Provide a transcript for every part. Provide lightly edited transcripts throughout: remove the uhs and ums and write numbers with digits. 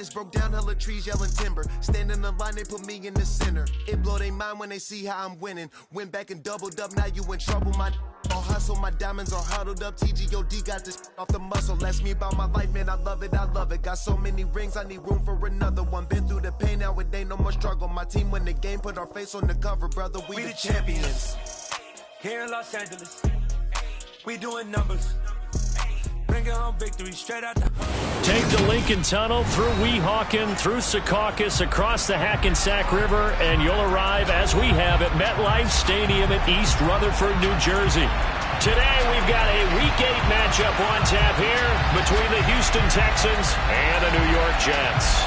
this, broke down hella trees, yelling timber. Stand in the line, they put me in the center. It blow they mind when they see how I'm winning. Went back and doubled up, now you in trouble. My all hustle, my diamonds are huddled up. TGOD got this off the muscle. Ask me about my life, man, I love it, I love it. Got so many rings, I need room for another one. Been through the pain, now it ain't no more struggle. My team win the game, put our face on the cover, brother, we the champions. Here in Los Angeles, we doing numbers. Bringing home victory straight out the... Take the Lincoln Tunnel through Weehawken, through Secaucus, across the Hackensack River, and you'll arrive, as we have, at MetLife Stadium in East Rutherford, New Jersey. Today, we've got a Week 8 matchup on tap here between the Houston Texans and the New York Jets.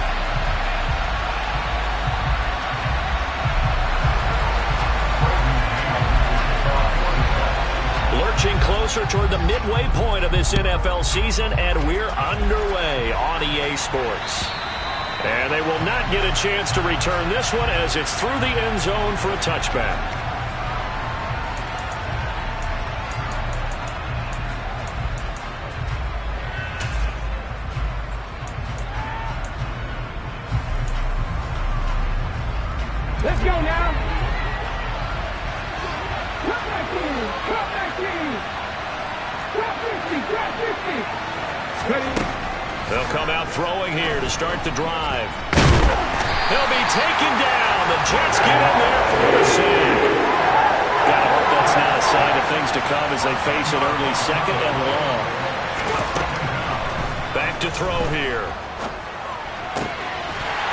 Lurching closer toward the midway point of this NFL season, and we're underway on EA Sports. And they will not get a chance to return this one as it's through the end zone for a touchback. Let's go now. Come back in. Come back in. Grab 50. Grab 50. Ready? They'll come out throwing here to start the drive. He'll be taken down. The Jets get in there for the save. Gotta hope that's not a sign of things to come as they face an early second and long. Back to throw here.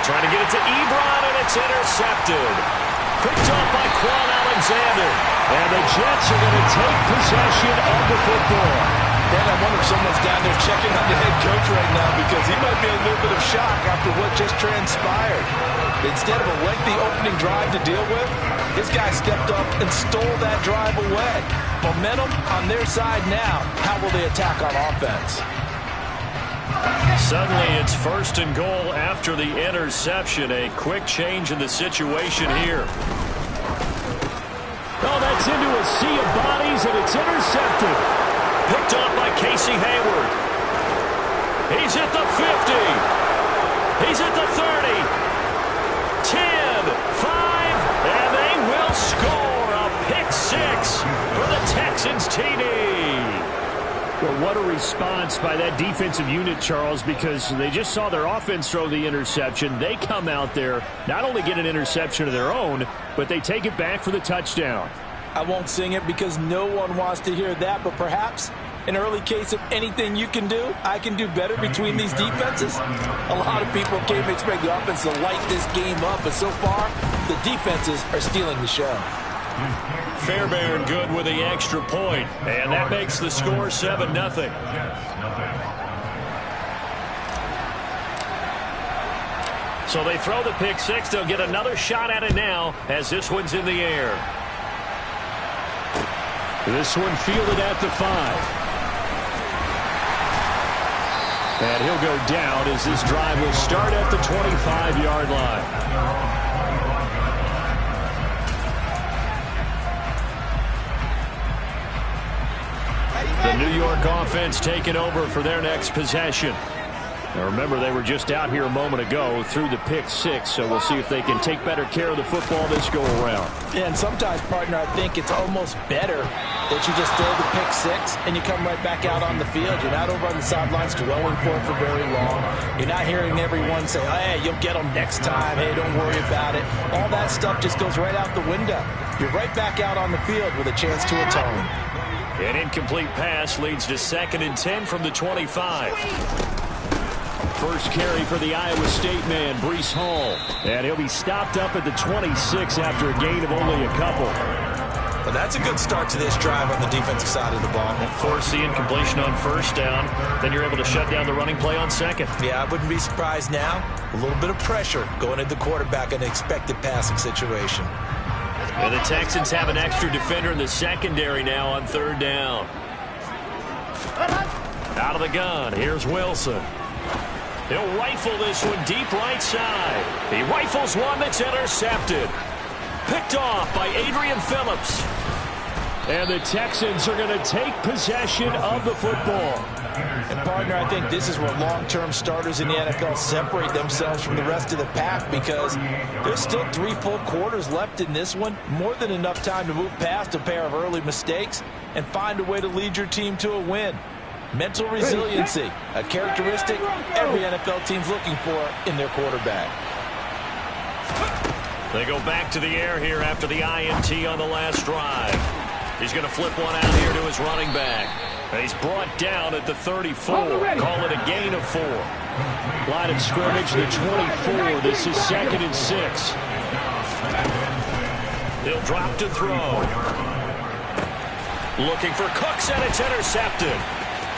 Trying to get it to Ebron, and it's intercepted. Picked off by Quan Alexander. And the Jets are going to take possession of the football. Dan, I wonder if someone's down there checking on the head coach right now because he might be in a little bit of shock after what just transpired. Instead of a lengthy opening drive to deal with, this guy stepped up and stole that drive away. Momentum on their side now. How will they attack on offense? Suddenly it's first and goal after the interception. A quick change in the situation here. Oh, that's into a sea of bodies, and it's intercepted. Picked off by Casey Hayward. He's at the 50. He's at the 30. 10, 5, and they will score a pick six for the Texans TD. Well, what a response by that defensive unit, Charles, because they just saw their offense throw the interception. They come out there, not only get an interception of their own, but they take it back for the touchdown. I won't sing it because no one wants to hear that, but perhaps an early case of anything you can do, I can do better between these defenses. A lot of people came to expect the offense to light this game up, but so far, the defenses are stealing the show. Fairbairn good with the extra point, and that makes the score 7-0. So they throw the pick six. They'll get another shot at it now as this one's in the air. This one fielded at the 5. And he'll go down as this drive will start at the 25-yard line. The New York offense taking over for their next possession. Now remember, they were just out here a moment ago through the pick six, so we'll see if they can take better care of the football this go-around. Yeah, and sometimes, partner, I think it's almost better that you just throw the pick six and you come right back out on the field. You're not over on the sidelines dwelling for it for very long. You're not hearing everyone say, oh, hey, you'll get them next time. Hey, don't worry about it. All that stuff just goes right out the window. You're right back out on the field with a chance to atone. An incomplete pass leads to 2nd and 10 from the 25. First carry for the Iowa State man, Breece Hall. And he'll be stopped up at the 26 after a gain of only a couple. Well, that's a good start to this drive on the defensive side of the ball. Force the incompletion on first down. Then you're able to shut down the running play on second. Yeah, I wouldn't be surprised now. A little bit of pressure going into the quarterback in an expected passing situation. And the Texans have an extra defender in the secondary now on 3rd down. Out of the gun, here's Wilson. He'll rifle this one deep right side. He rifles one that's intercepted. Picked off by Adrian Phillips. And the Texans are going to take possession of the football. And partner, I think this is where long-term starters in the NFL separate themselves from the rest of the pack, because there's still 3 full quarters left in this one. More than enough time to move past a pair of early mistakes and find a way to lead your team to a win. Mental resiliency, a characteristic every NFL team's looking for in their quarterback. They go back to the air here after the INT on the last drive. He's going to flip one out here to his running back. And he's brought down at the 34. Call it a gain of 4. Line of scrimmage, the 24. This is 2nd and 6. He'll drop to throw. Looking for Cooks, and it's intercepted.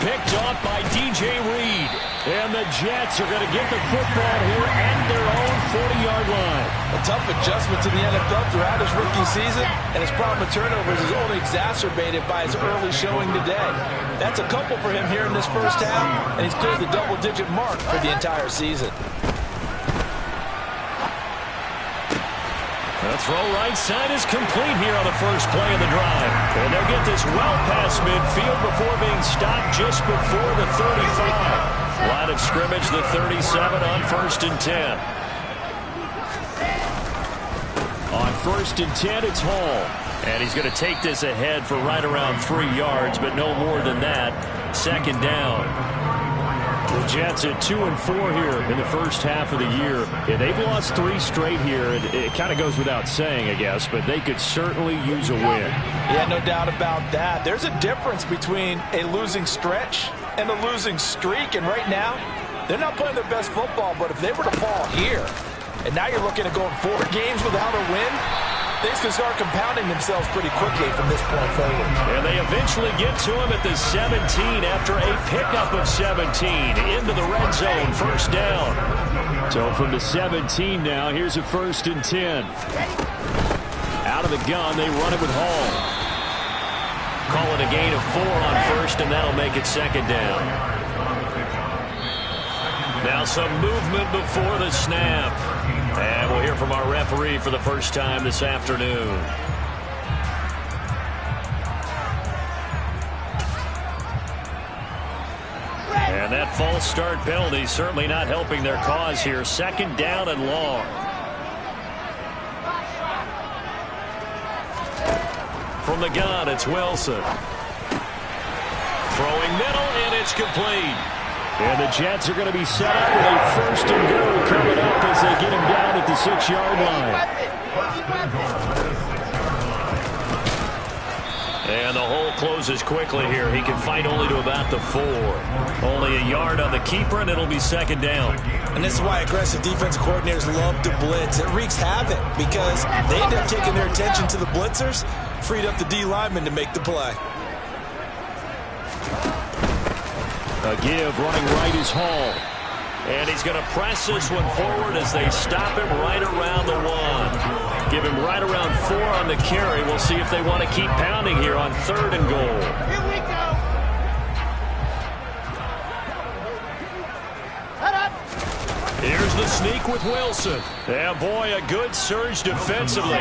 Picked off by DJ Reed. And the Jets are going to get the football here at their own 40-yard line. A tough adjustment to the NFL throughout his rookie season, and his problem with turnovers is only exacerbated by his early showing today. That's a couple for him here in this first half, and he's cleared the double-digit mark for the entire season. The throw right side is complete here on the first play of the drive. And they'll get this well past midfield before being stopped just before the 35. Line of scrimmage, the 37 on 1st and 10. On 1st and 10, it's Hall. And he's going to take this ahead for right around 3 yards, but no more than that. 2nd down. The Jets at 2-4 here in the first half of the year. Yeah, they've lost 3 straight here. It kind of goes without saying, I guess, but they could certainly use a win. Yeah, no doubt about that. There's a difference between a losing stretch and a losing streak, and right now, they're not playing their best football, but if they were to fall here, and now you're looking at going 4 games without a win, things can start compounding themselves pretty quickly from this point forward. And they eventually get to him at the 17 after a pickup of 17 into the red zone, 1st down. So from the 17 now, here's a 1st and 10. Out of the gun, they run it with Hall. Call it a gain of 4 on 1st, and that'll make it 2nd down. Now some movement before the snap. And we'll hear from our referee for the first time this afternoon. And that false start penalty certainly not helping their cause here. 2nd down and long. From the gun, it's Wilson. Throwing middle, and it's complete. And the Jets are going to be set up with a 1st and goal coming up as they get him down at the 6-yard line. And the hole closes quickly here. He can fight only to about the 4. Only a yard on the keeper, and it'll be 2nd down. And this is why aggressive defensive coordinators love to blitz. It wreaks havoc because they end up taking their attention to the blitzers, freed up the D lineman to make the play. A give running right is Hall. And he's going to press this one forward as they stop him right around the 1. Give him right around 4 on the carry. We'll see if they want to keep pounding here on 3rd and goal. Here we go. Here's the sneak with Wilson. Yeah, boy, a good surge defensively.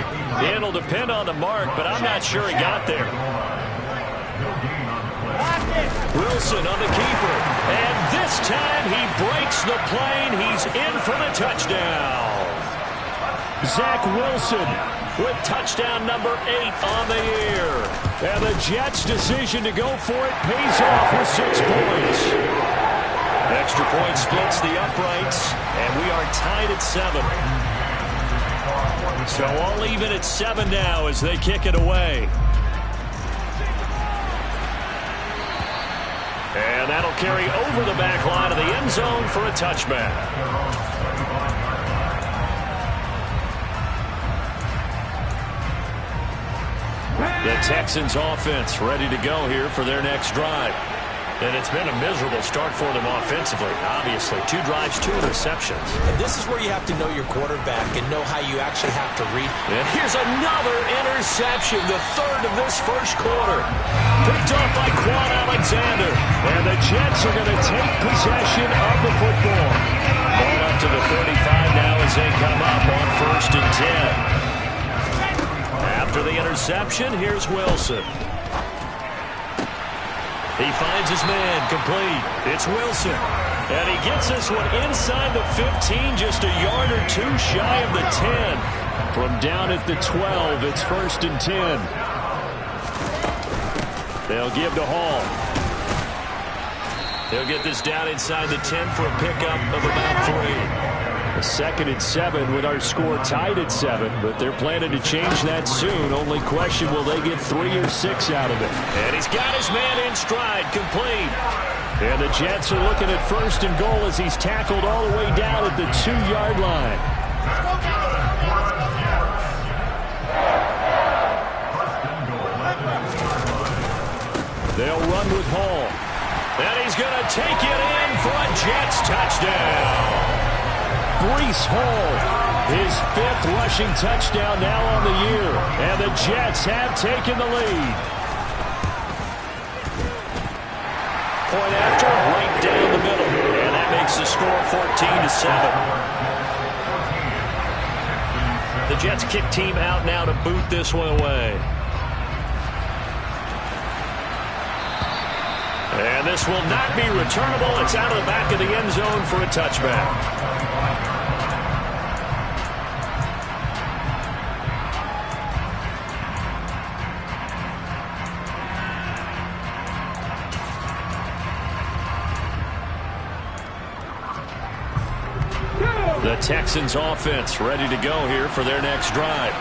It'll depend on the mark, but I'm not sure he got there. Wilson on the keeper. And this time he breaks the plane. He's in for the touchdown. Zach Wilson with touchdown number 8 on the year. And the Jets' decision to go for it pays off with 6 points. Extra point splits the uprights, and we are tied at 7. So all even at 7 now as they kick it away. And that'll carry over the back line of the end zone for a touchback. The Texans offense ready to go here for their next drive. And it's been a miserable start for them offensively. Obviously, 2 drives, 2 interceptions. And this is where you have to know your quarterback and know how you actually have to read. And here's another interception, the 3rd of this first quarter. Picked off by Quan Alexander. And the Jets are going to take possession of the football. Ball up to the 35 now as they come up on 1st and 10. After the interception, here's Wilson. He finds his man, complete. It's Wilson. And he gets this one inside the 15, just a yard or two shy of the 10. From down at the 12, it's 1st and 10. They'll give to Hall. They'll get this down inside the 10 for a pickup of about 3. A 2nd and 7 with our score tied at 7, but they're planning to change that soon. Only question, will they get 3 or 6 out of it? And he's got his man in stride, complete. And the Jets are looking at 1st and goal as he's tackled all the way down at the 2-yard line. They'll run with Hall. And he's going to take it in for a Jets touchdown. Breece Hall, his 5th rushing touchdown now on the year. And the Jets have taken the lead. Point after, right down the middle. And that makes the score 14-7. The Jets kick team out now to boot this one away. And this will not be returnable. It's out of the back of the end zone for a touchback. The Texans offense ready to go here for their next drive.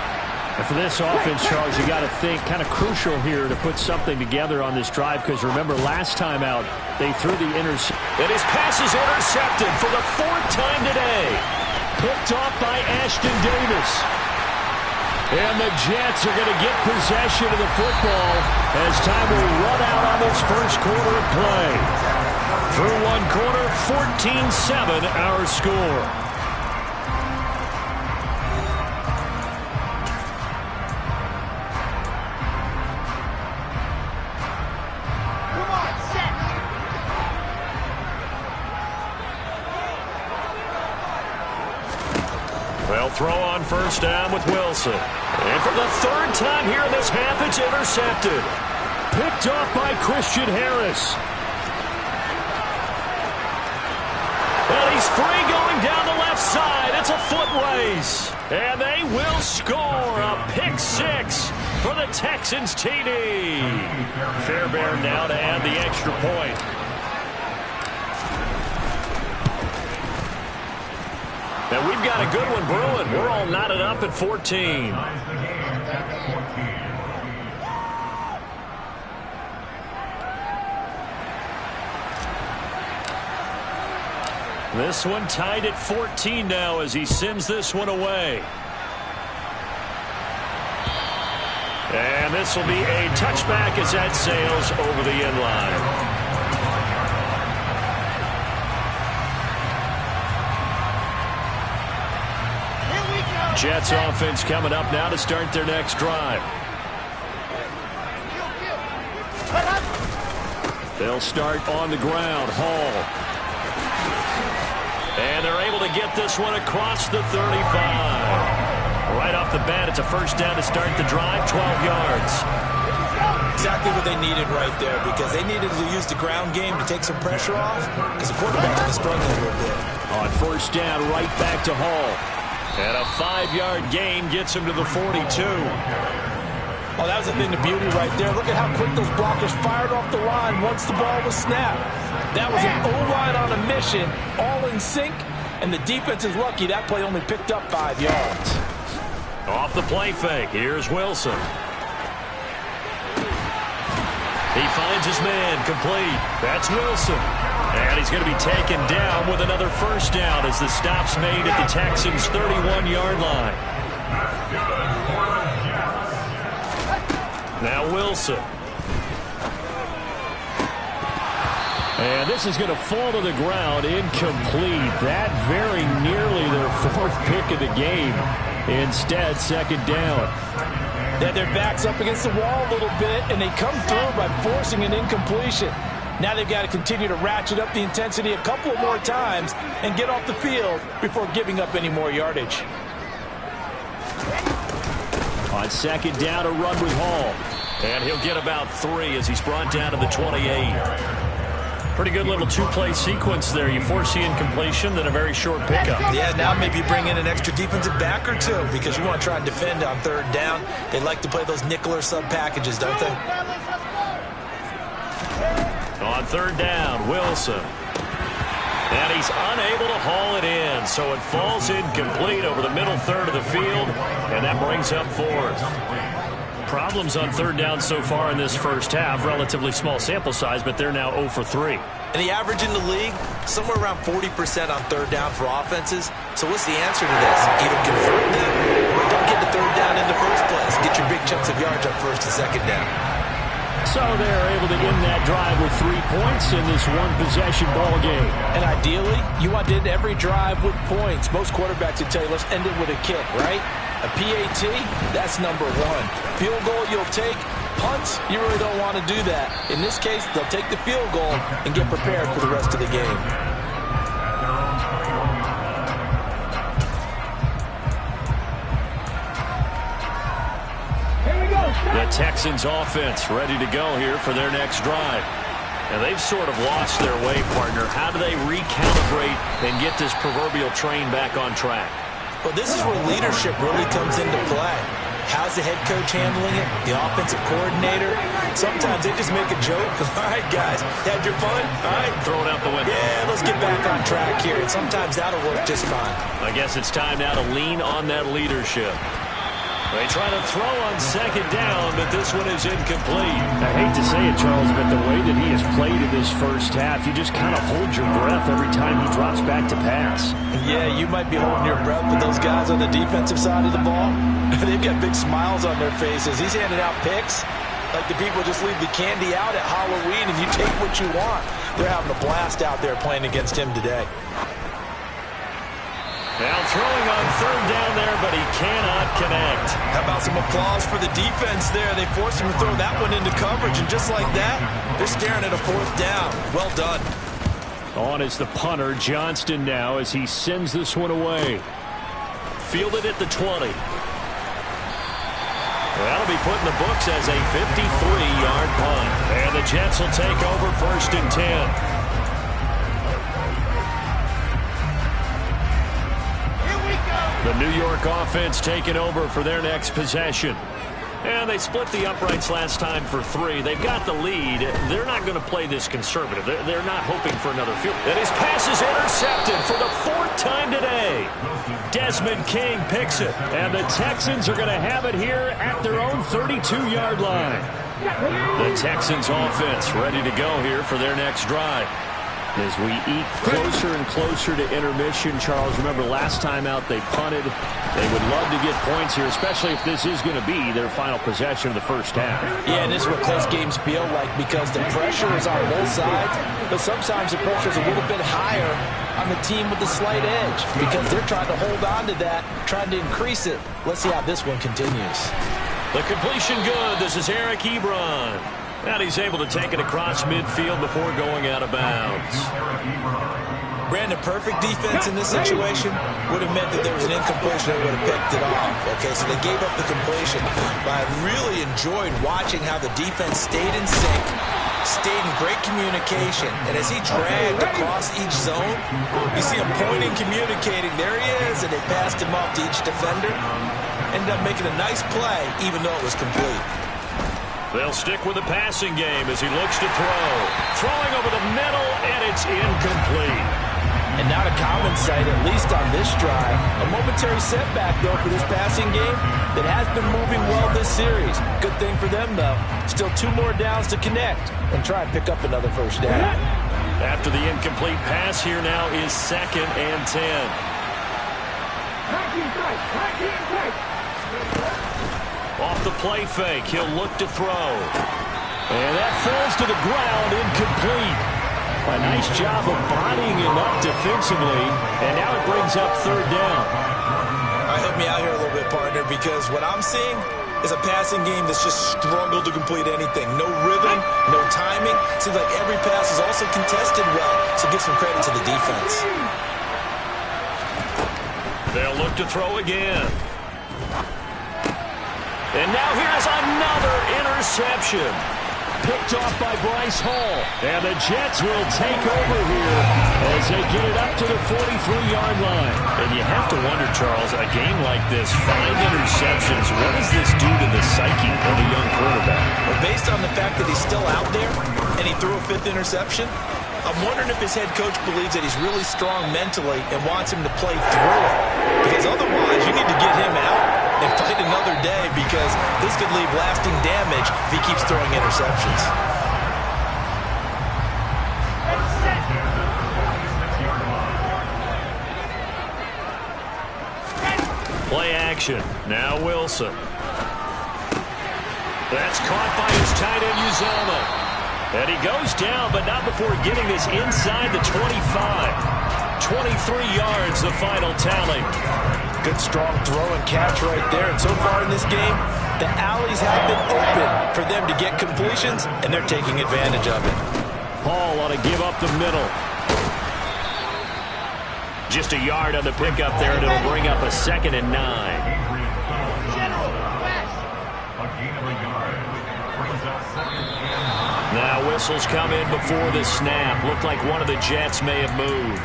And for this offense, Charles, you got to think kind of crucial here to put something together on this drive, because remember last time out they threw the interception. And his pass is intercepted for the 4th time today. Picked off by Ashton Davis. And the Jets are going to get possession of the football as time will run out on this first quarter of play. Through one quarter, 14-7 our score. They'll throw on first down with Wilson. And for the 3rd time here in this half, it's intercepted. Picked off by Christian Harris. And he's free going down the left side. It's a foot race. And they will score a pick 6 for the Texans TD. Fairbairn now to add the extra point. And we've got a good one brewing. We're all knotted up at 14. This one tied at 14 now as he sends this one away. And this will be a touchback as that sails over the end line. Jets offense coming up now to start their next drive. They'll start on the ground. Hall. And they're able to get this one across the 35. Right off the bat, it's a first down to start the drive, 12 yards. Exactly what they needed right there, because they needed to use the ground game to take some pressure off, because the quarterback's been struggling a little bit. On first down, right back to Hall. And a 5-yard gain gets him to the 42. Oh, that was a thing of beauty right there. Look at how quick those blockers fired off the line once the ball was snapped. That was an O-line on a mission, all in sync, and the defense is lucky that play only picked up 5 yards. Off the play fake, here's Wilson. He finds his man, complete. That's Wilson. And he's going to be taken down with another first down as the stop's made at the Texans' 31-yard line. Now Wilson. And this is going to fall to the ground, incomplete. That very nearly their 4th pick of the game. Instead, 2nd down. They're their backs up against the wall a little bit, and they come through by forcing an incompletion. Now they've got to continue to ratchet up the intensity a couple more times and get off the field before giving up any more yardage. On 2nd down, a run with Hall. And he'll get about 3 as he's brought down to the 28. Pretty good little two-play sequence there. You force the incompletion, then a very short pickup. Yeah, now maybe bring in an extra defensive back or two because you want to try and defend on third down. They like to play those nickel or sub packages, don't they? On third down, Wilson. And he's unable to haul it in, so it falls incomplete over the middle third of the field, and that brings up 4th. Problems on third down so far in this first half. Relatively small sample size, but they're now 0 for 3. And the average in the league, somewhere around 40% on third down for offenses. So what's the answer to this? Either convert them or don't get the third down in the first place. Get your big chunks of yards up first and second down. So they're able to end that drive with 3 points in this one-possession ball game. And ideally, you want to end every drive with points. Most quarterbacks would tell you, let's end it with a kick, right? A PAT, that's number 1. Field goal you'll take. Punts, you really don't want to do that. In this case, they'll take the field goal and get prepared for the rest of the game. The Texans offense ready to go here for their next drive. And they've sort of lost their way, partner. How do they recalibrate and get this proverbial train back on track? Well, this is where leadership really comes into play. How's the head coach handling it? The offensive coordinator? Sometimes they just make a joke. All right, guys, had your fun? All right. Throw it out the window. Yeah, let's get back on track here. And sometimes that'll work just fine. I guess it's time now to lean on that leadership. They try to throw on second down, but this one is incomplete. I hate to say it, Charles, but the way that he has played in this first half, you just kind of hold your breath every time he drops back to pass. Yeah, you might be holding your breath with those guys on the defensive side of the ball. They've got big smiles on their faces. He's handing out picks like the people just leave the candy out at Halloween and you take what you want. They're having a blast out there playing against him today. Now throwing on third down there, but he cannot connect. How about some applause for the defense there? They forced him to throw that one into coverage, and just like that, they're staring at a 4th down. Well done. On is the punter, Johnston now, as he sends this one away. Fielded at the 20. That'll be put in the books as a 53-yard punt. And the Jets will take over 1st and 10. The New York offense taking over for their next possession. And they split the uprights last time for 3. They've got the lead. They're not going to play this conservative. They're not hoping for another field. And his pass is intercepted for the 4th time today. Desmond King picks it. And the Texans are going to have it here at their own 32-yard line. The Texans offense ready to go here for their next drive. As we eat closer and closer to intermission, Charles, remember last time out they punted. They would love to get points here, especially if this is going to be their final possession of the first half. Yeah, and this is what close games feel like because the pressure is on both sides, but sometimes the pressure is a little bit higher on the team with the slight edge because they're trying to hold on to that, trying to increase it. Let's see how this one continues. The completion good. This is Eric Ebron. And he's able to take it across midfield before going out of bounds. Brandon, perfect defense in this situation would have meant that there was an incompletion that would have picked it off. Okay, so they gave up the completion. But I really enjoyed watching how the defense stayed in sync, stayed in great communication. And as he dragged across each zone, you see him pointing, communicating. There he is, and they passed him off to each defender. Ended up making a nice play, even though it was complete. They'll stick with the passing game as he looks to throw. Throwing over the middle, and it's incomplete. And not a common sight, at least on this drive. A momentary setback, though, for this passing game that has been moving well this series. Good thing for them, though. Still 2 more downs to connect and try and pick up another first down. After the incomplete pass, here now is 2nd and 10. Off the play fake, he'll look to throw. And that falls to the ground, incomplete. A nice job of bodying him up defensively, and now it brings up 3rd down. All right, help me out here a little bit, partner, because what I'm seeing is a passing game that's just struggled to complete anything. No rhythm, no timing. Seems like every pass is also contested well, so give some credit to the defense. They'll look to throw again. And now here's another interception. Picked off by Bryce Hall. And the Jets will take over here as they get it up to the 43-yard line. And you have to wonder, Charles, a game like this, 5 interceptions, what does this do to the psyche of a young quarterback? Well, based on the fact that he's still out there and he threw a 5th interception, I'm wondering if his head coach believes that he's really strong mentally and wants him to play through it. Because otherwise, you need to get him out and fight another day, because this could leave lasting damage if he keeps throwing interceptions. Play action. Now Wilson. That's caught by his tight end, Uzomah. And he goes down, but not before getting this inside the 25. 23 yards, the final tally. Good, strong throw and catch right there. And so far in this game, the alleys have been open for them to get completions, and they're taking advantage of it. Hall ought to give up the middle. Just a yard on the pickup there, and it'll bring up a 2nd and 9. Now whistles come in before the snap. Looked like one of the Jets may have moved.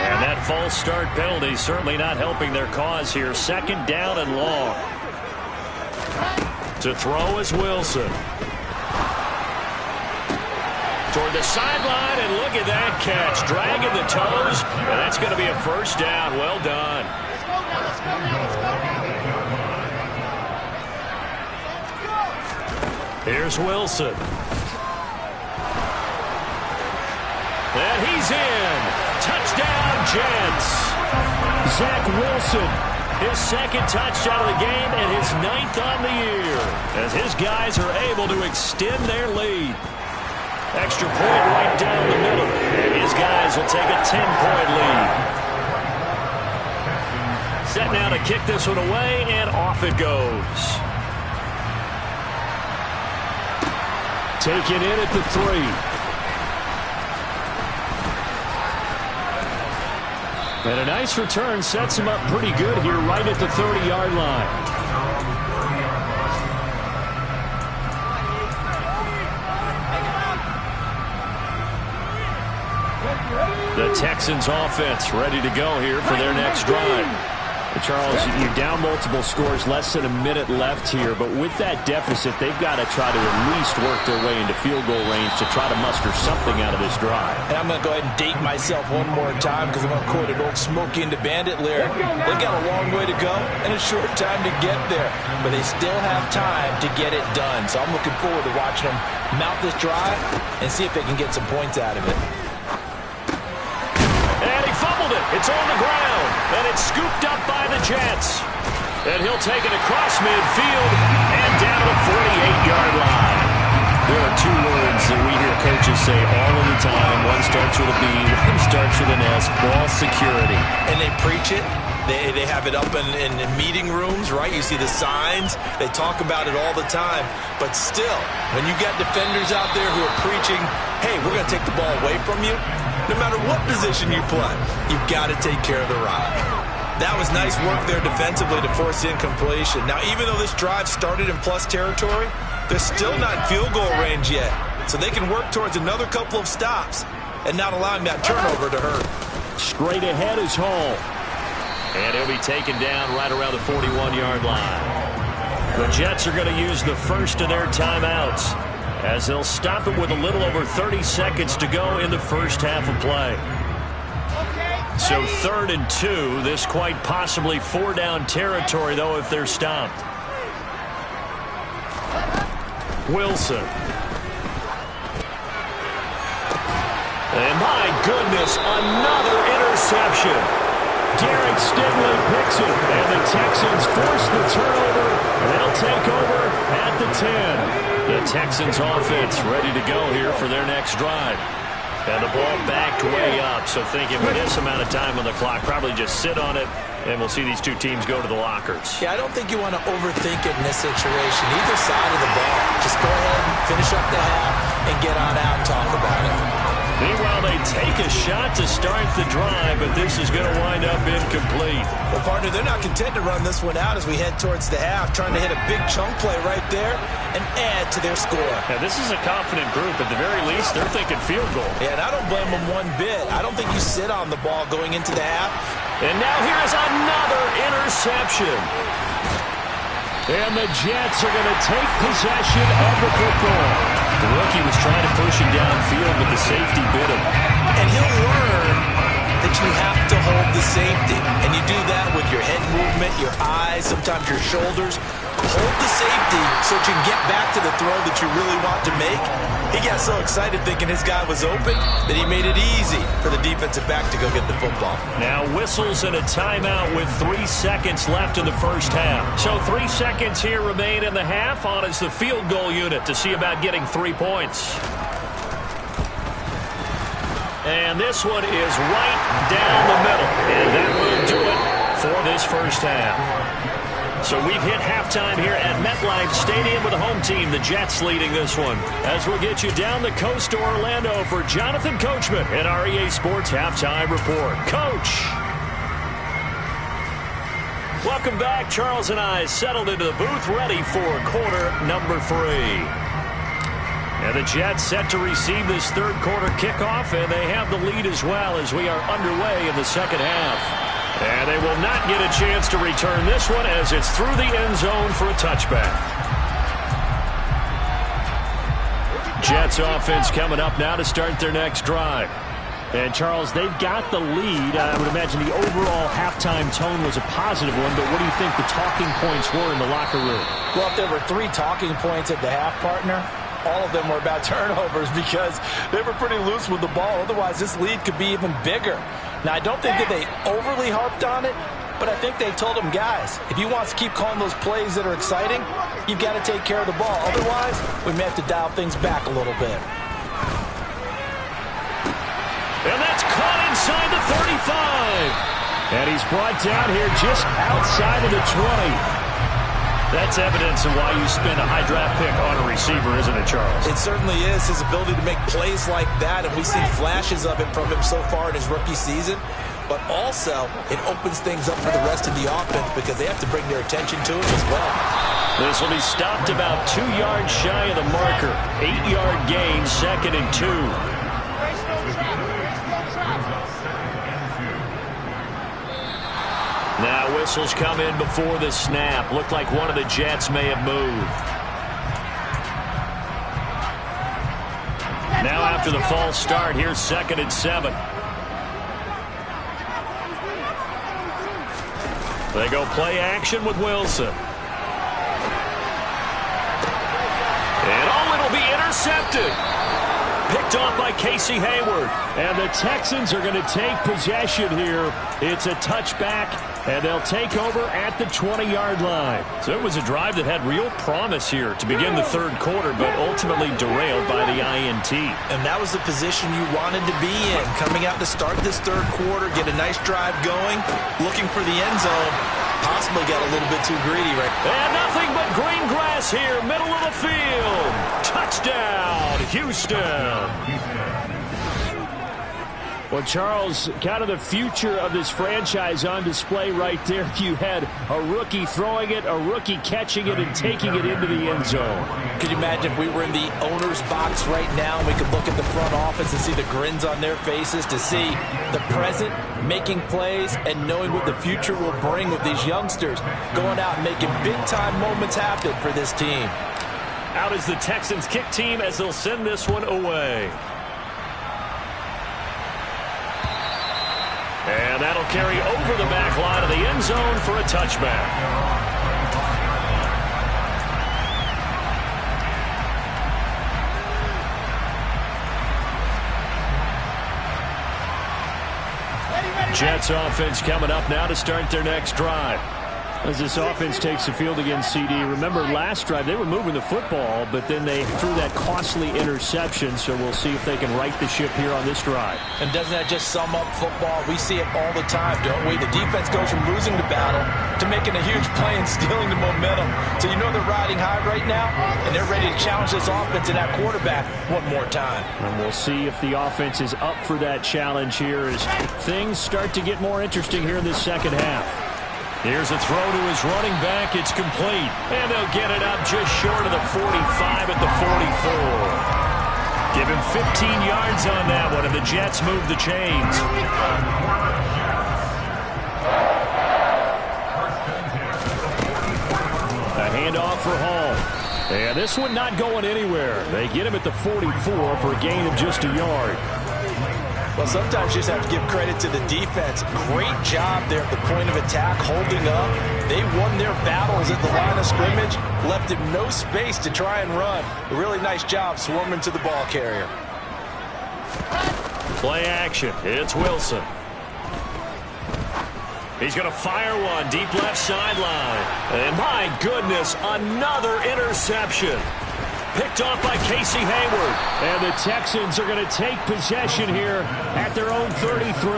And that false start penalty certainly not helping their cause here. 2nd down and long. To throw is Wilson. Toward the sideline, and look at that catch. Dragging the toes, and that's going to be a 1st down. Well done. Here's Wilson. And he's in. Touchdown, Jets. Zach Wilson, his 2nd touchdown of the game and his 9th on the year, as his guys are able to extend their lead. Extra point right down the middle, and his guys will take a 10-point lead. Set now to kick this one away, and off it goes. Taken in at the 3. And a nice return sets him up pretty good here right at the 30-yard line. The Texans offense ready to go here for their next drive. Charles, you're down multiple scores, less than a minute left here, but with that deficit, they've got to try to at least work their way into field goal range to try to muster something out of this drive. And I'm going to go ahead and date myself one more time, because I'm going to quote an old Smokey and the Bandit lyric. They've got a long way to go and a short time to get there, but they still have time to get it done. So I'm looking forward to watching them mount this drive and see if they can get some points out of it. It's on the ground, and it's scooped up by the Jets. And he'll take it across midfield and down the 48-yard line. There are 2 words that we hear coaches say all of the time. One starts with a B, one starts with an S, ball security. And they preach it. They have it up in meeting rooms, right? You see the signs. They talk about it all the time. But still, when you got defenders out there who are preaching, hey, we're going to take the ball away from you, no matter what position you play, you've got to take care of the rock. That was nice work there defensively to force incompletion. Now, even though this drive started in plus territory, they're still not in field goal range yet. So they can work towards another couple of stops and not allowing that turnover to hurt. Straight ahead is Hall. And he'll be taken down right around the 41-yard line. The Jets are going to use the first of their timeouts, as they'll stop it with a little over 30 seconds to go in the first half of play. So 3rd and 2, this quite possibly 4-down territory, though, if they're stopped. Wilson. And my goodness, another interception. Derek Stingley picks it, and the Texans force the turnover. They'll take over at the 10. The Texans offense ready to go here for their next drive. And the ball backed way up, so thinking with this amount of time on the clock, probably just sit on it, and we'll see these 2 teams go to the lockers. Yeah, I don't think you want to overthink it in this situation. Either side of the ball, just go ahead and finish up the half and and get on out and talk about it. Meanwhile, they take a shot to start the drive, but this is going to wind up incomplete. Well, partner, they're not content to run this one out as we head towards the half, trying to hit a big chunk play right there and add to their score. Now, this is a confident group. At the very least, they're thinking field goal. Yeah, and I don't blame them one bit. I don't think you sit on the ball going into the half. And now here's another interception. And the Jets are going to take possession of the football. The rookie was trying to push him downfield, but the safety bit him. And he'll learn that you have to hold the safety. And you do that with your head movement, your eyes, sometimes your shoulders. Hold the safety so that you can get back to the throw that you really want to make. He got so excited thinking his guy was open that he made it easy for the defensive back to go get the football. Now whistles and a timeout with 3 seconds left in the first half. So 3 seconds here remain in the half. On is the field goal unit to see about getting 3 points. And this one is right down the middle. And that will do it for this first half. So we've hit halftime here at MetLife Stadium with the home team, the Jets, leading this one. As we'll get you down the coast to Orlando for Jonathan Coachman at REA Sports Halftime Report. Coach! Welcome back. Charles and I settled into the booth, ready for quarter number 3. And the Jets set to receive this third quarter kickoff, and they have the lead as well as we are underway in the second half. And they will not get a chance to return this one as it's through the end zone for a touchback. Jets offense coming up now to start their next drive. And, Charles, they've got the lead. I would imagine the overall halftime tone was a positive one, but what do you think the talking points were in the locker room? Well, if there were 3 talking points at the half, partner, all of them were about turnovers because they were pretty loose with the ball. Otherwise, this lead could be even bigger. Now, I don't think that they overly harped on it, but I think they told them, guys, if you want to keep calling those plays that are exciting, you've got to take care of the ball. Otherwise, we may have to dial things back a little bit. And that's caught inside the 35. And he's brought down here just outside of the 20. That's evidence of why you spend a high draft pick on a receiver, isn't it, Charles? It certainly is. His ability to make plays like that, and we've seen flashes of it from him so far in his rookie season. But also, it opens things up for the rest of the offense because they have to bring their attention to him as well. This will be stopped about 2 yards shy of the marker. 8-yard gain, 2nd and 2. Now whistles come in before the snap. Looked like one of the Jets may have moved. Now after the false start, here's 2nd and 7. They go play action with Wilson. And it'll be intercepted. Picked off by Casey Hayward. And the Texans are going to take possession here. It's a touchback, and they'll take over at the 20-yard line. So it was a drive that had real promise here to begin the third quarter, but ultimately derailed by the INT. And that was the position you wanted to be in. Coming out to start this third quarter, get a nice drive going, looking for the end zone. Possibly got a little bit too greedy right now. And nothing but green grass here, middle of the field. Touchdown, Houston. Well, Charles, kind of the future of this franchise on display right there. You had a rookie throwing it, a rookie catching it, and taking it into the end zone. Could you imagine if we were in the owner's box right now and we could look at the front office and see the grins on their faces, to see the present making plays and knowing what the future will bring with these youngsters going out and making big-time moments happen for this team. Out is the Texans kick team as they'll send this one away. And that'll carry over the back line of the end zone for a touchback. Jets offense coming up now to start their next drive. As this offense takes the field against CD, remember last drive they were moving the football, but then they threw that costly interception, so we'll see if they can right the ship here on this drive. And doesn't that just sum up football? We see it all the time, don't we? The defense goes from losing the battle to making a huge play and stealing the momentum. So you know they're riding high right now, and they're ready to challenge this offense and that quarterback one more time. And we'll see if the offense is up for that challenge here as things start to get more interesting here in this second half. Here's a throw to his running back. It's complete. And they'll get it up just short of the 45 at the 44. Give him 15 yards on that one, and the Jets move the chains. A handoff for Hall. And this one not going anywhere. They get him at the 44 for a gain of just a yard. Well, sometimes you just have to give credit to the defense. Great job there at the point of attack, holding up. They won their battles at the line of scrimmage, left him no space to try and run. A really nice job swarming to the ball carrier. Play action. It's Wilson. He's going to fire one deep left sideline. And my goodness, another interception. Picked off by Casey Hayward. And the Texans are going to take possession here at their own 33.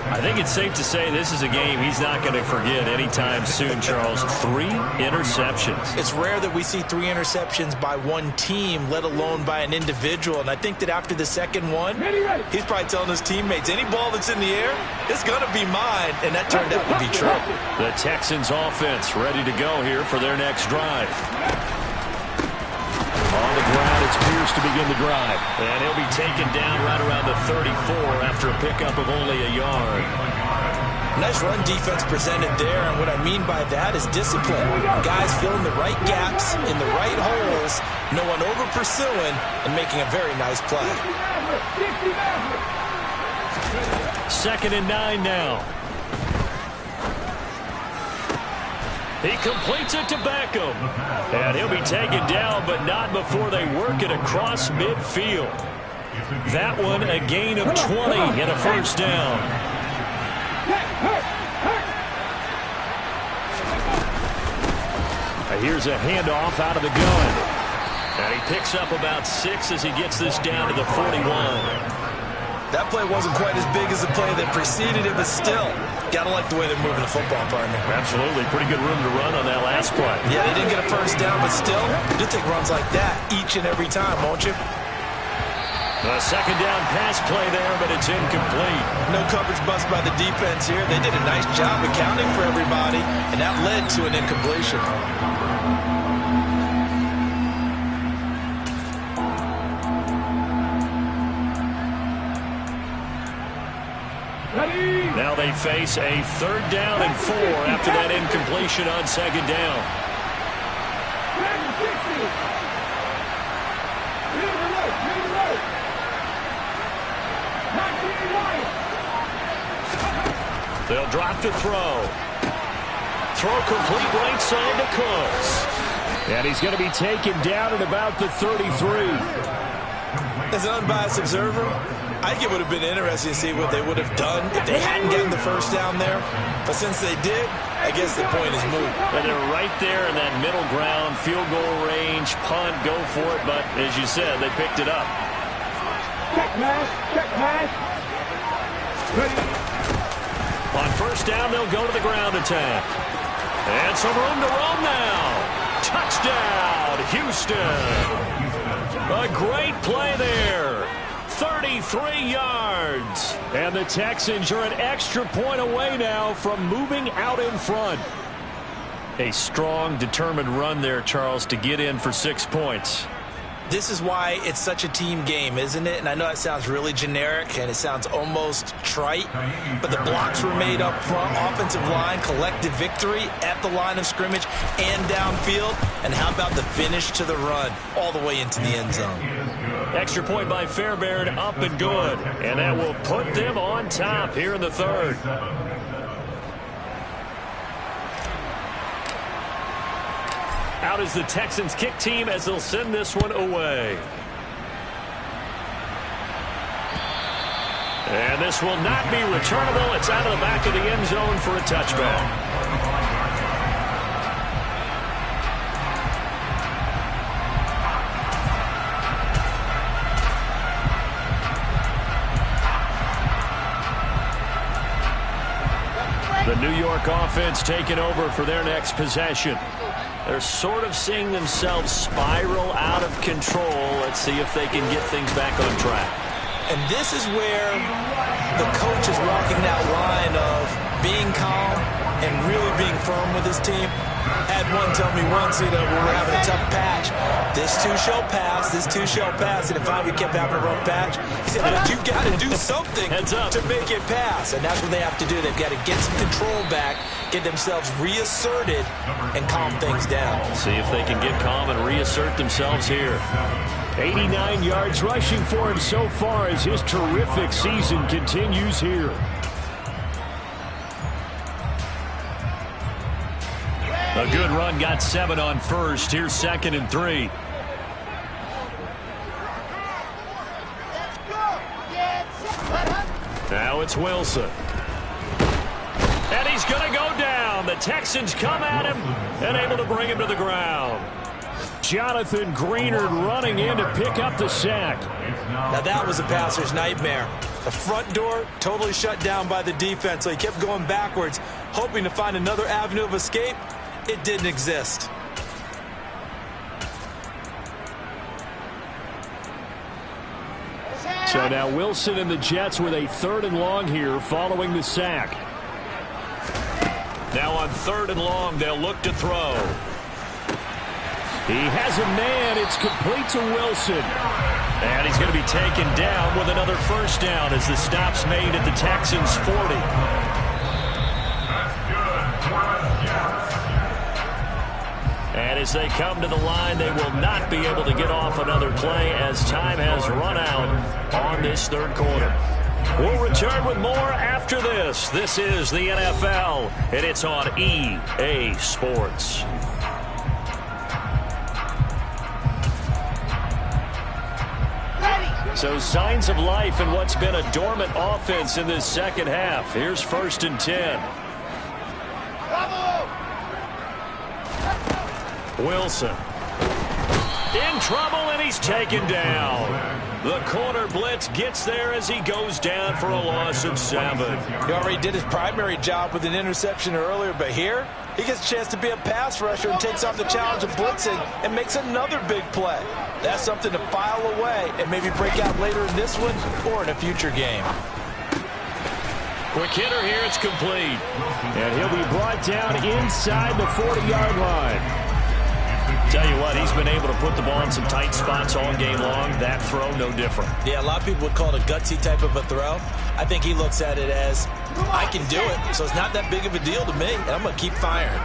I think it's safe to say this is a game he's not going to forget anytime soon, Charles. 3 interceptions. It's rare that we see 3 interceptions by one team, let alone by an individual. And I think that after the second one, he's probably telling his teammates, any ball that's in the air, it's going to be mine. And that turned out to be true. The Texans offense ready to go here for their next drive. On the ground, it's Pierce to begin the drive. And he'll be taken down right around the 34 after a pickup of only a yard. Nice run defense presented there, and what I mean by that is discipline. Guys filling the right gaps in the right holes, no one over-pursuing, and making a very nice play. 2nd and 9 now. He completes it to Beckham. And he'll be taken down, but not before they work it across midfield. That one a gain of 20 and a first down. Here's a handoff out of the gun. And he picks up about 6 as he gets this down to the 41. That play wasn't quite as big as the play that preceded it, but still, gotta like the way they're moving the football, partner. Absolutely. Pretty good room to run on that last play. Yeah, they didn't get a first down, but still, you'll take runs like that each and every time, won't you? A second down pass play there, but it's incomplete. No coverage bust by the defense here. They did a nice job accounting for everybody, and that led to an incompletion. Now they face a 3rd down and 4 after that incompletion on 2nd down. They'll drop to throw. Throw complete right side to Cooks. And he's going to be taken down at about the 33. As an unbiased observer, I think it would have been interesting to see what they would have done if they hadn't gotten the first down there. But since they did, I guess the point is moot. And they're right there in that middle ground, field goal range, punt, go for it. But as you said, they picked it up. Check pass. Ready. On first down, they'll go to the ground attack. And some room to run now. Touchdown, Houston. A great play there. 33 yards. And the Texans are an extra point away now from moving out in front. A strong, determined run there, Charles, to get in for 6 points. This is why it's such a team game, isn't it? And I know it sounds really generic and it sounds almost trite, but the blocks were made up front, offensive line, collective victory at the line of scrimmage and downfield. And how about the finish to the run all the way into the end zone? Extra point by Fairbairn, up and good. And that will put them on top here in the 3rd. Out is the Texans kick team as they'll send this one away. And this will not be returnable. It's out of the back of the end zone for a touchback. York offense taking over for their next possession. They're sort of seeing themselves spiral out of control. Let's see if they can get things back on track. And this is where the coach is walking that line of being calm and really being firm with his team. Had one tell me once, when we were having a tough patch, this too shall pass, this too shall pass. And if we kept having a rough patch, he said, but you got to do something to make it pass. And that's what they have to do. They've got to get some control back, get themselves reasserted, and calm things down. See if they can get calm and reassert themselves here. 89 yards rushing for him so far as his terrific season continues here. A good run, got 7 on first. Here's 2nd and 3. Now it's Wilson. And he's going to go down. The Texans come at him and able to bring him to the ground. Jonathan Greenard running in to pick up the sack. Now that was a passer's nightmare. The front door totally shut down by the defense, so he kept going backwards, hoping to find another avenue of escape. It didn't exist. So now Wilson and the Jets with a 3rd and long here following the sack. Now on 3rd and long, they'll look to throw. He has a man. It's complete to Wilson. And he's going to be taken down with another first down as the stop's made at the Texans' 40. And as they come to the line, they will not be able to get off another play as time has run out on this 3rd quarter. We'll return with more after this. This is the NFL, and it's on EA Sports. So signs of life in what's been a dormant offense in this second half. Here's 1st and 10. Wilson in trouble, and he's taken down. The corner blitz gets there as he goes down for a loss of 7. He already did his primary job with an interception earlier, but here he gets a chance to be a pass rusher and takes on the challenge of blitzing and makes another big play. That's something to file away and maybe break out later in this one or in a future game. Quick hitter here, it's complete. And he'll be brought down inside the 40-yard line. Tell you what, he's been able to put the ball in some tight spots all game long. That throw, no different. Yeah, a lot of people would call it a gutsy type of a throw. I think he looks at it as, I can do it, so it's not that big of a deal to me, and I'm going to keep firing.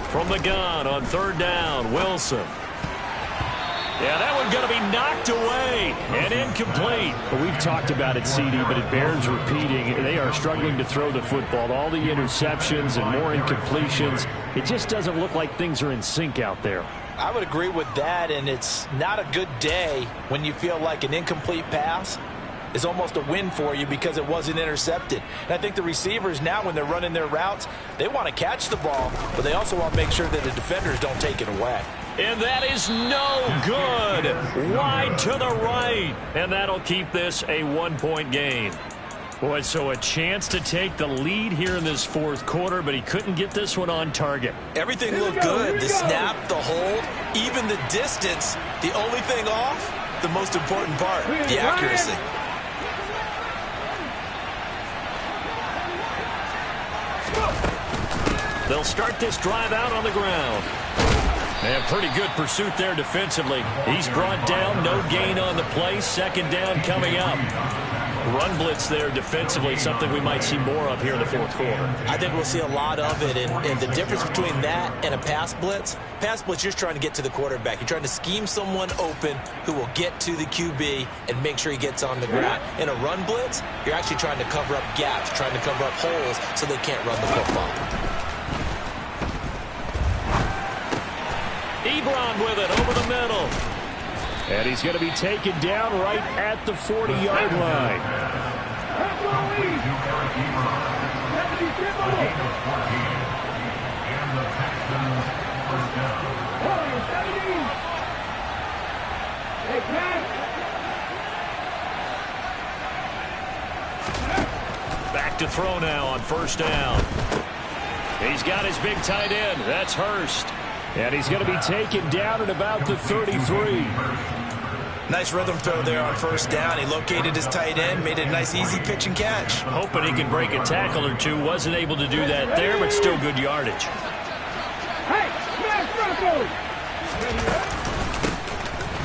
From the gun on 3rd down, Wilson. Yeah, that one's going to be knocked away and incomplete. Well, we've talked about it, CD, but it bears repeating. They are struggling to throw the football. All the interceptions and more incompletions. It just doesn't look like things are in sync out there. I would agree with that, and it's not a good day when you feel like an incomplete pass is almost a win for you because it wasn't intercepted. And I think the receivers now, when they're running their routes, they want to catch the ball, but they also want to make sure that the defenders don't take it away. And that is no good. Wide to the right. And that'll keep this a 1-point game. Boy, so a chance to take the lead here in this 4th quarter, but he couldn't get this one on target. Everything looked good. The snap, the hold, even the distance. The only thing off, the most important part, the accuracy. They'll start this drive out on the ground. And pretty good pursuit there defensively. He's brought down, no gain on the play. 2nd down coming up. Run blitz there defensively, something we might see more of here in the 4th quarter. I think we'll see a lot of it, and the difference between that and a pass blitz, you're trying to get to the quarterback. You're trying to scheme someone open who will get to the QB and make sure he gets on the ground. In a run blitz, you're actually trying to cover up gaps, trying to cover up holes so they can't run the football. Ebron with it over the middle. And he's going to be taken down right at the 40-yard line. Back look to throw now on first down. He's got his big tight end. That's Hurst. And he's going to be taken down at about the 33. Nice rhythm throw there on first down. He located his tight end, made it a nice easy pitch and catch. Hoping he can break a tackle or two. Wasn't able to do that there, but still good yardage. Hey, smash Broncos!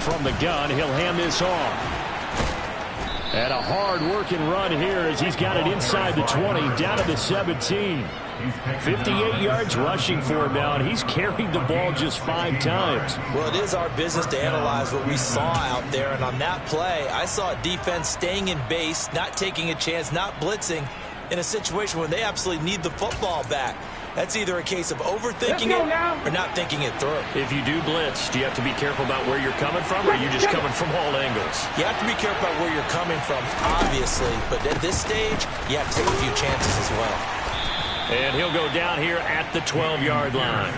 From the gun, he'll hand this off. And a hard-working run here as he's got it inside the 20, down to the 17. 58 yards rushing for him now, and he's carried the ball just 5 times. Well, it is our business to analyze what we saw out there, and on that play, I saw a defense staying in base, not taking a chance, not blitzing, in a situation where they absolutely need the football back. That's either a case of overthinking it or not thinking it through. If you do blitz, do you have to be careful about where you're coming from, or are you just coming from all angles? You have to be careful about where you're coming from, obviously, but at this stage, you have to take a few chances as well. And he'll go down here at the 12-yard line.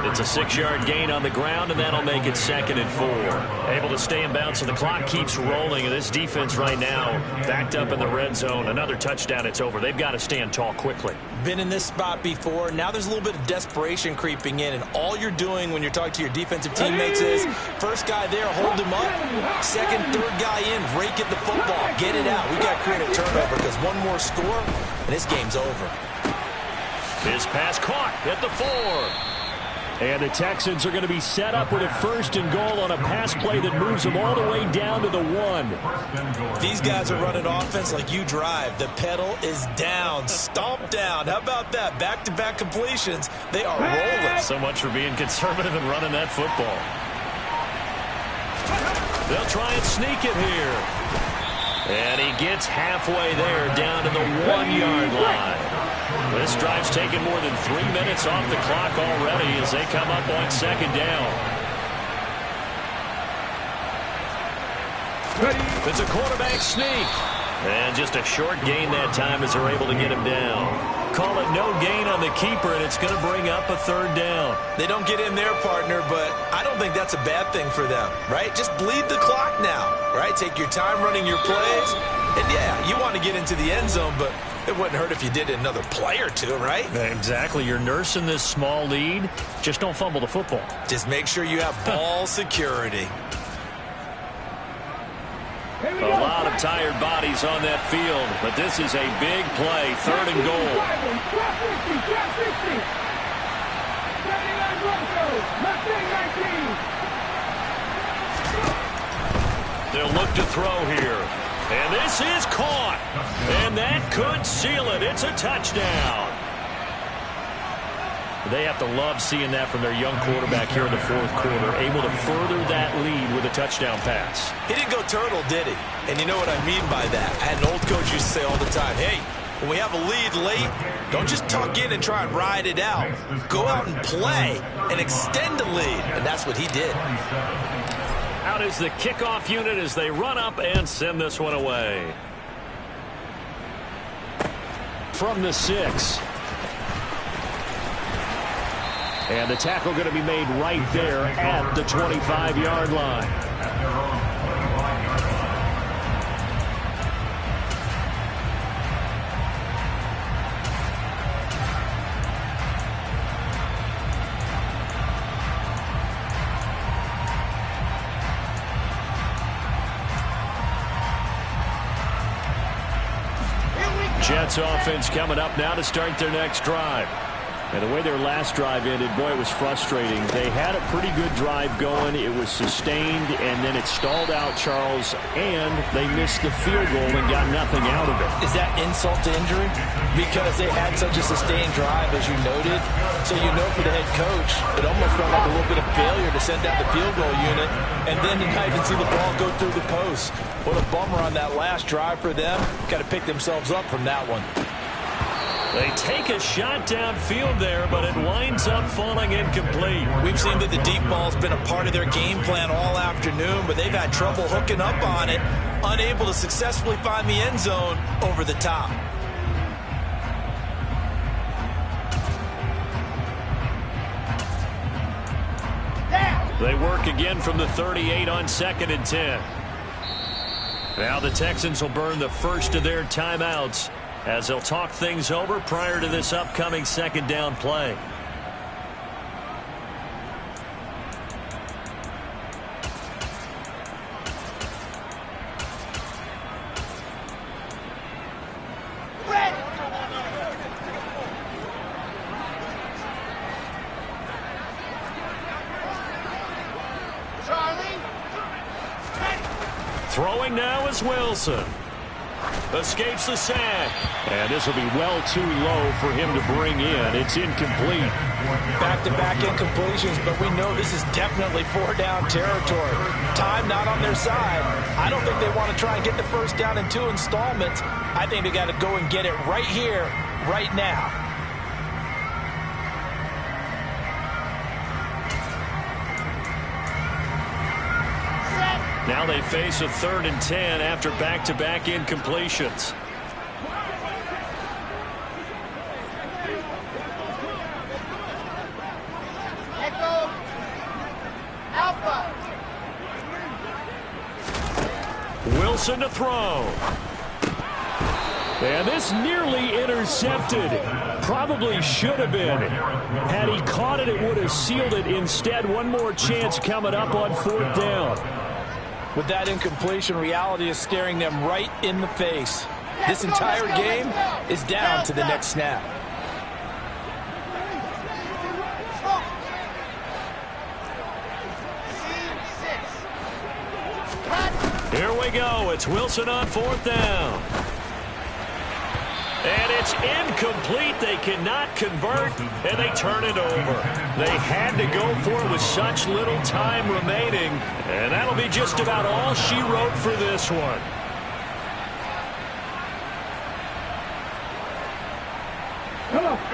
It's a 6-yard gain on the ground, and that'll make it 2nd and 4. Able to stay in bounds, so the clock keeps rolling. And this defense right now backed up in the red zone. Another touchdown, it's over. They've got to stand tall quickly. Been in this spot before. Now there's a little bit of desperation creeping in, and all you're doing when you're talking to your defensive teammates is first guy there, hold him up. Second, third guy in, rake at the football. Get it out. We got to create a turnover because one more score, and this game's over. His pass caught at the 4. And the Texans are going to be set up with a 1st and goal on a pass play that moves them all the way down to the 1. These guys are running offense like you drive. The pedal is down, stomp down. How about that? Back-to-back completions. They are rolling. So much for being conservative and running that football. They'll try and sneak it here. And he gets halfway there down to the 1-yard line. This drive's taken more than 3 minutes off the clock already as they come up on 2nd down. It's a quarterback sneak. And just a short gain that time as they're able to get him down. Call it no gain on the keeper, and it's going to bring up a 3rd down. They don't get in their partner, but I don't think that's a bad thing for them, right? Just bleed the clock now, right? Take your time running your plays. And, yeah, you want to get into the end zone, but it wouldn't hurt if you did another play or two, right? Exactly. You're nursing this small lead. Just don't fumble the football. Just make sure you have ball security. A lot of tired bodies on that field, but this is a big play. 3rd and goal. They'll look to throw here. And this is caught. And that could seal it. It's a touchdown. They have to love seeing that from their young quarterback here in the 4th quarter, able to further that lead with a touchdown pass. He didn't go turtle, did he? And you know what I mean by that. I had an old coach used to say all the time, hey, when we have a lead late, don't just tuck in and try and ride it out. Go out and play and extend the lead. And that's what he did. Out is the kickoff unit as they run up and send this one away. From the 6. And the tackle going to be made right there at the 25-yard line. Jets offense coming up now to start their next drive. And the way their last drive ended, boy, it was frustrating. They had a pretty good drive going. It was sustained, and then it stalled out, Charles, and they missed the field goal and got nothing out of it. Is that insult to injury? Because they had such a sustained drive, as you noted. So you know for the head coach, it almost felt like a little bit of failure to send out the field goal unit, and then to not even see the ball go through the post. What a bummer on that last drive for them. Got to pick themselves up from that one. They take a shot downfield there, but it winds up falling incomplete. We've seen that the deep ball's been a part of their game plan all afternoon, but they've had trouble hooking up on it, unable to successfully find the end zone over the top. They work again from the 38 on 2nd and 10. Now the Texans will burn the first of their timeouts as they'll talk things over prior to this upcoming second down play. Throwing now is Wilson. Escapes the sack. And this will be well too low for him to bring in. It's incomplete. Back-to-back incompletions, but we know this is definitely 4-down territory. Time not on their side. I don't think they want to try and get the first down in 2 installments. I think they got to go and get it right here, right now. Now they face a 3rd and 10 after back-to-back incompletions. Echo. Alpha. Wilson to throw. And this nearly intercepted. Probably should have been. Had he caught it, it would have sealed it. Instead, one more chance coming up on 4th down. With that incompletion, reality is staring them right in the face. This entire game is down to the next snap. Here we go. It's Wilson on 4th down. And it's incomplete. They cannot convert, and they turn it over. They had to go for it with such little time remaining, and that'll be just about all she wrote for this one.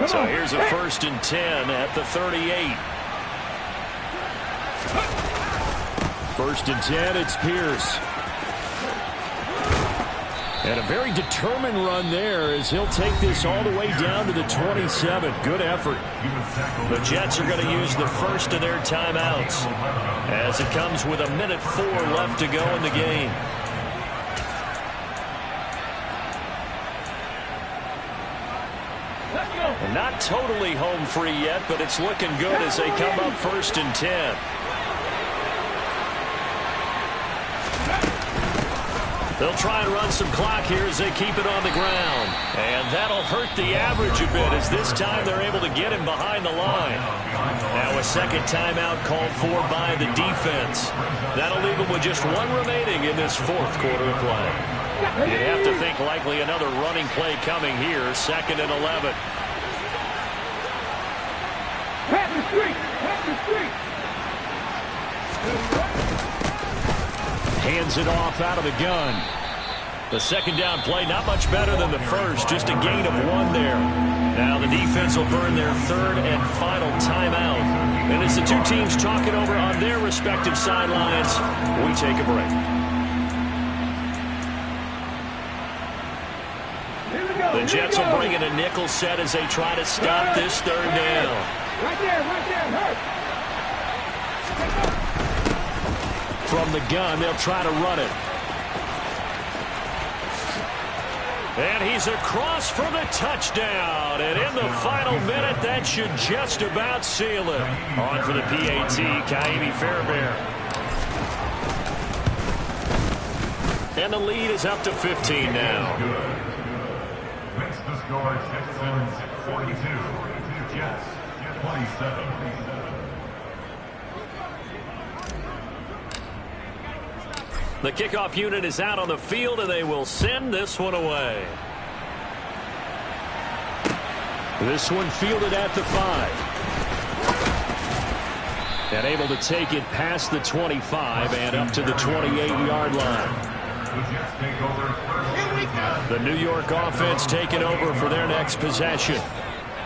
So here's a 1st and 10 at the 38. 1st and 10, it's Pierce. And a very determined run there as he'll take this all the way down to the 27. Good effort. The Jets are going to use the first of their timeouts as it comes with 1:04 left to go in the game. And not totally home free yet, but it's looking good as they come up 1st and 10. They'll try and run some clock here as they keep it on the ground. And that'll hurt the average a bit as this time they're able to get him behind the line. Now a second timeout called for by the defense. That'll leave them with just one remaining in this 4th quarter of play. You'd have to think likely another running play coming here, 2nd and 11. Pass the street! Pass the street! Hands it off out of the gun. The second down play, not much better than the first, just a gain of 1 there. Now the defense will burn their 3rd and final timeout. And as the two teams talk it over on their respective sidelines, we take a break. The Jets will bring in a nickel set as they try to stop this 3rd down. Right there, hurt! From the gun, they'll try to run it. And he's across for the touchdown. And in the final minute, that should just about seal it. On for the PAT, Kaimi Fairbairn. And the lead is up to 15 now. Makes the score Texans 42, Jets 27. The kickoff unit is out on the field, and they will send this one away. This one fielded at the 5. And able to take it past the 25 and up to the 28-yard line. The New York offense taking over for their next possession.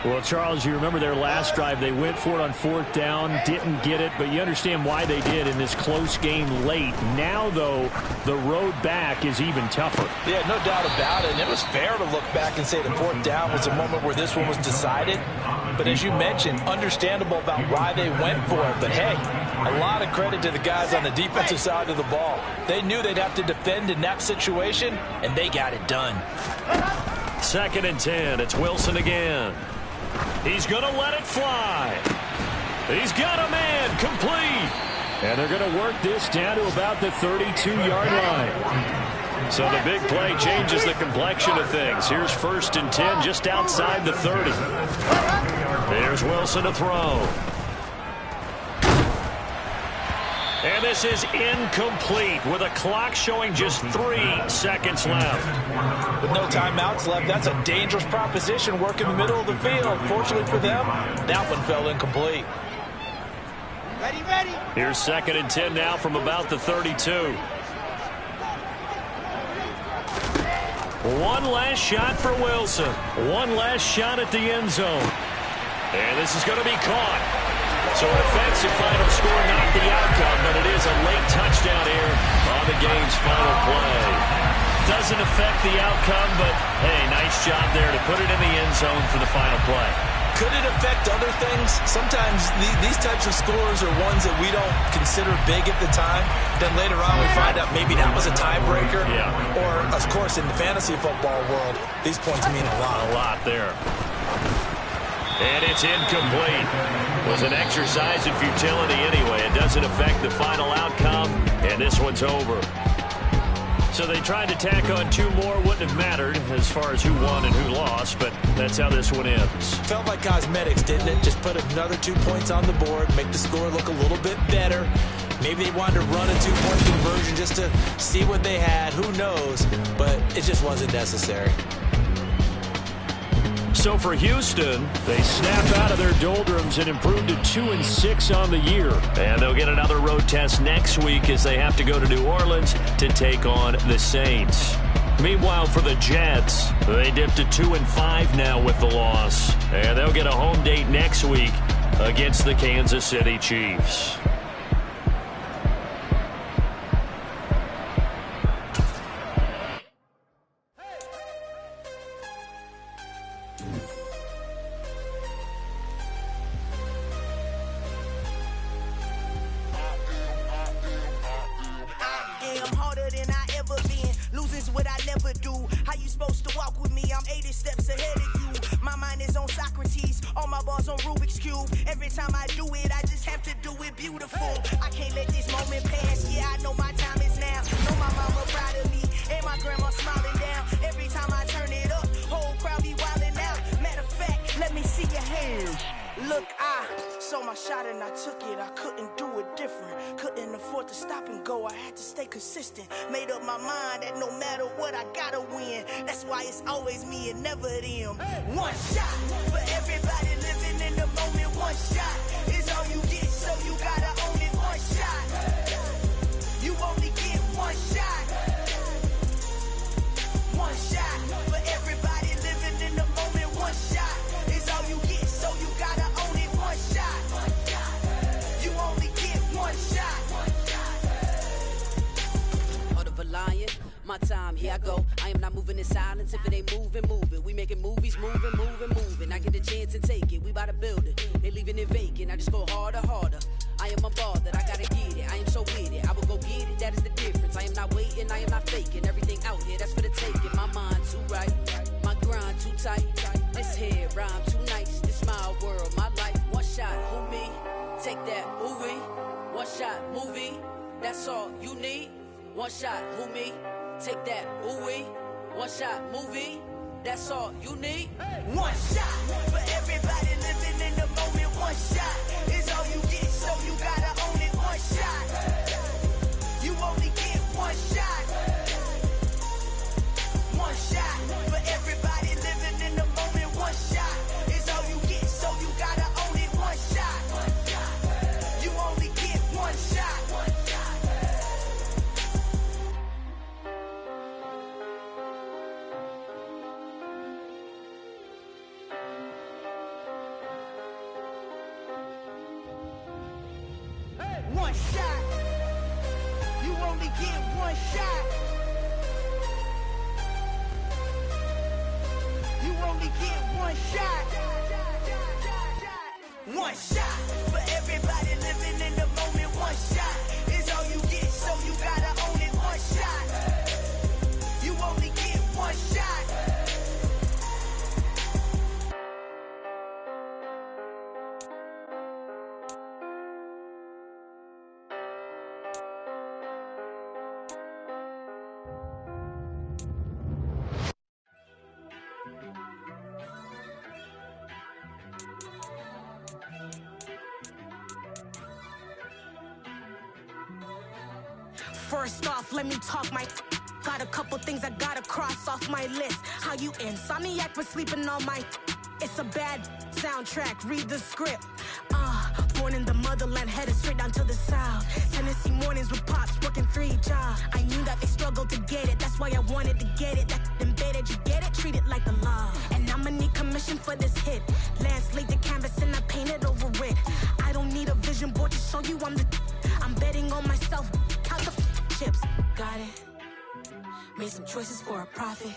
Well, Charles, you remember their last drive. They went for it on 4th down, didn't get it, but you understand why they did in this close game late. Now, though, the road back is even tougher. Yeah, no doubt about it. And it was fair to look back and say the 4th down was a moment where this one was decided. But as you mentioned, understandable about why they went for it. But, hey, a lot of credit to the guys on the defensive side of the ball. They knew they'd have to defend in that situation, and they got it done. 2nd and 10. It's Wilson again. He's going to let it fly. He's got a man complete. And they're going to work this down to about the 32-yard line. So the big play changes the complexion of things. Here's 1st and 10 just outside the 30. Here's Wilson to throw. And this is incomplete with a clock showing just 3 seconds left. With no timeouts left, that's a dangerous proposition. Work in the middle of the field. Fortunately for them, that one fell incomplete. Ready. Here's 2nd and 10 now from about the 32. One last shot for Wilson. One last shot at the end zone. And this is going to be caught. So an offensive final score, not the outcome, but it is a late touchdown here on the game's final play. Doesn't affect the outcome, but hey, nice job there to put it in the end zone for the final play. Could it affect other things? Sometimes these types of scores are ones that we don't consider big at the time. Then later on we find out maybe that was a tiebreaker. Yeah. Or, of course, in the fantasy football world, these points mean a lot. A lot there. And it's incomplete. Was an exercise in futility anyway. It doesn't affect the final outcome, and this one's over. So they tried to tack on 2 more. Wouldn't have mattered as far as who won and who lost, but that's how this one ends. Felt like cosmetics, didn't it? Just put another 2 points on the board, make the score look a little bit better. Maybe they wanted to run a 2-point conversion just to see what they had. Who knows? But it just wasn't necessary. So for Houston, they snap out of their doldrums and improve to 2-6 on the year. And they'll get another road test next week as they have to go to New Orleans to take on the Saints. Meanwhile, for the Jets, they dipped to 2-5 now with the loss. And they'll get a home date next week against the Kansas City Chiefs. Made up my mind that no matter what, I gotta win. That's why it's always me and never them. One shot for everybody living in the moment. One shot is all you get, so you gotta own it. One shot, you only get one shot. One shot for everybody living in the moment. One shot is all you get, so you gotta own it. One shot, you only get one shot. Lion. My time, here I go. I am not moving in silence. If it ain't moving. We making movies, moving. I get the chance and take it. We bout to build it. They leaving it vacant. I just go harder. I am a ball that I gotta get it. I am so with it. I will go get it. That is the difference. I am not waiting. I am not faking. Everything out here, that's for the taking. My mind too right. My grind too tight. This here rhyme too nice. This my world, my life. One shot, who me? Take that, movie. One shot, movie. That's all you need. One shot, who me? Take that, ooh-wee. One shot, movie. That's all you need. One shot for everybody living in the moment. One shot is all you get, so you gotta own it. One shot, you only get one shot. One shot for everybody living in the moment. One shot is all you get, so you gotta own it. One shot, you only get one shot. One shot. You only get one shot. You only get one shot. One shot for everybody living in the moment. One shot is all you get, so you gotta own it. One shot. You only get one shot. First off, let me talk my... Got a couple things I gotta cross off my list. How you insomniac for sleeping on my... It's a bad soundtrack, read the script. Born in the motherland, headed straight down to the south. Tennessee mornings with pops, working 3 jobs. I knew that they struggled to get it, that's why I wanted to get it. That embedded, you get it, treat it like the law. And I'ma need commission for this hit. Lance laid the canvas and I painted over it. I don't need a vision board to show you I'm betting on myself, count the chips. Got it. Made some choices for a profit.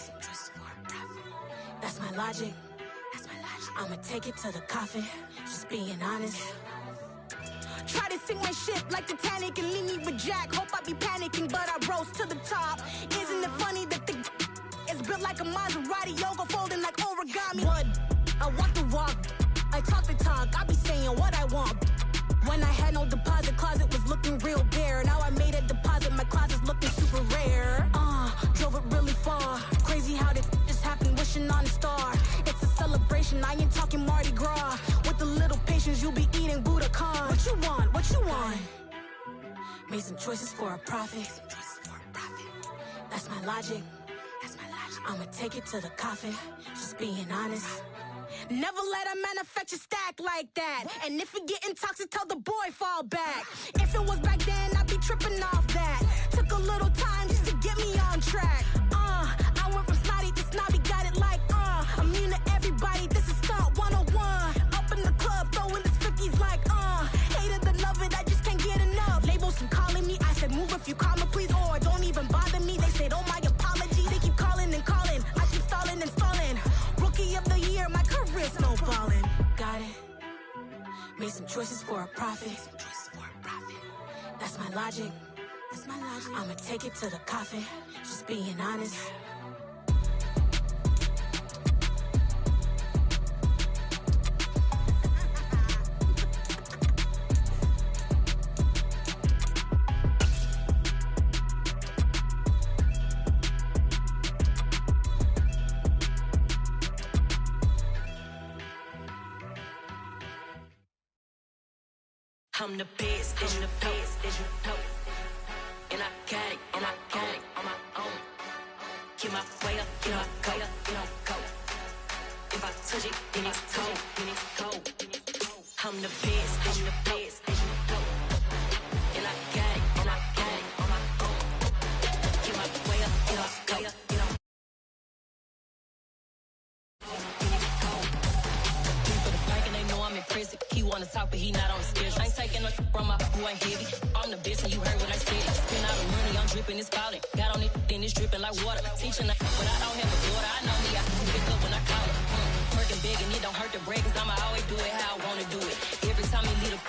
That's my logic. I'ma take it to the coffin, just being honest. Try to sink my ship like Titanic and leave me with Jack. Hope I be panicking, but I rose to the top. Isn't it funny that the is built like a Maserati, yoga folding like origami? What? I walk the walk, I talk the talk, I be saying what I want. When I had no deposit, closet was looking real bare. Now I made a deposit, my closet's looking super rare. Drove it really far. Crazy how this just happened, wishing on a star. It's a celebration, I ain't talking Mardi Gras. With a little patience, you'll be eating Budokan. What you want? What you want? Made some choices for a profit. That's my logic. I'ma take it to the coffin, just being honest. Never let a manufacture stack like that. And if it getting toxic, tell the boy fall back. If it was back then, I'd be tripping off that. Took a little time just to get me on track. I went from snotty to snobby, got it like, immune to everybody, this is stunt 101. Up in the club, throwing this 50s like, hate it, then love it, I just can't get enough. Labels and calling me, I said move if you call me, please, or don't even bother me. They said, oh my apology, they keep calling and calling. I keep stalling and stalling. Rookie of the year, my career snowballing. Got it. Made some choices for a profit. That's my logic. I'ma take it to the coffin, just being honest. I'm the best, and the best, as you know. And I got it, and I got it on my own. Get my way up, get my go, go. If I touch it, then it's cold, I'm the best, and the best, as you know. And I got it, and I got it on my own. Get my way up, get my go, for the bank and they know I'm in prison. He wanna talk, but he not on the schedule. I ain't taking a from my who ain't heavy. I'm the best and you heard what I said. Spend all the money, I'm dripping, it's falling. Got on it, then it's dripping like water. Teaching but I don't have a daughter. I know me, I can pick up when I call it. Working big and it don't hurt to break, cause I'ma always do it how I wanna do it. Every time he leave the